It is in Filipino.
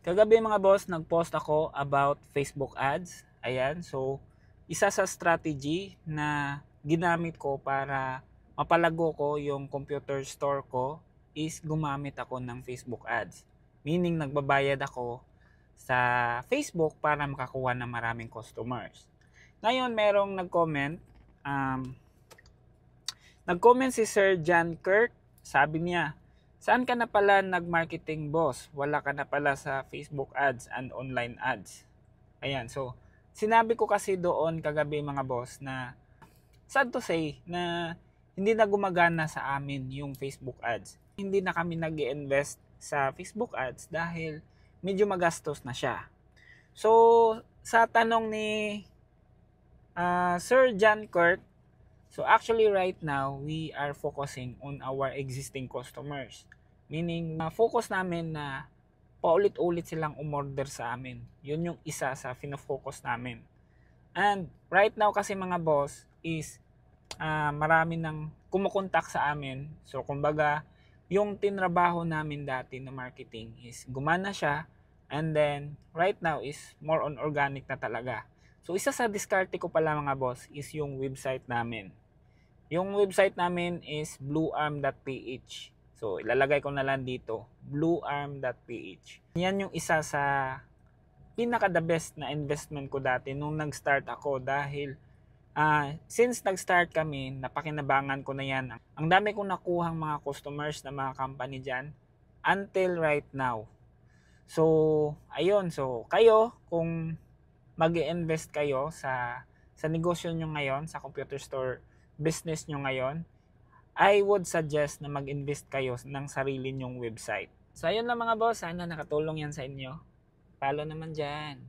Kagabi mga boss, nag-post ako about Facebook ads. Ayan, so isa sa strategy na ginamit ko para mapalago ko yung computer store ko is gumamit ako ng Facebook ads. Meaning nagbabayad ako sa Facebook para makakuha ng maraming customers. Ngayon, merong um, nag-comment si Sir John Kirk. Sabi niya, saan ka na pala nag-marketing boss? Wala ka na pala sa Facebook ads and online ads. Ayan, so sinabi ko kasi doon kagabi mga boss na sad to say na hindi na gumagana sa amin yung Facebook ads. Hindi na kami nag-invest sa Facebook ads dahil medyo magastos na siya. So, sa tanong ni Sir John Kirk, so actually right now, we are focusing on our existing customers. Meaning, focus namin na paulit-ulit silang umorder sa amin. Yun yung isa sa fino-focus namin. And right now kasi mga boss is marami nang kumukontak sa amin. So kumbaga, yung tinrabaho namin dati na marketing is gumana siya. And then right now is more on organic na talaga. So isa sa diskarte ko pala mga boss is yung website namin. Yung website namin is bluearm.ph. So, ilalagay ko na lang dito, bluearm.ph. Yan yung isa sa pinaka the best na investment ko dati nung nag-start ako dahil since nag-start kami, napakinabangan ko na yan. Ang dami kong nakuhang mga customers na mga company dyan until right now. So, ayun. So, kayo, kung mag-i-invest kayo sa negosyo nyo ngayon, sa computer store business nyo ngayon, I would suggest na mag-invest kayo ng sarili nyong website. So ayun lang mga boss, sana nakatulong yan sa inyo. Follow naman dyan.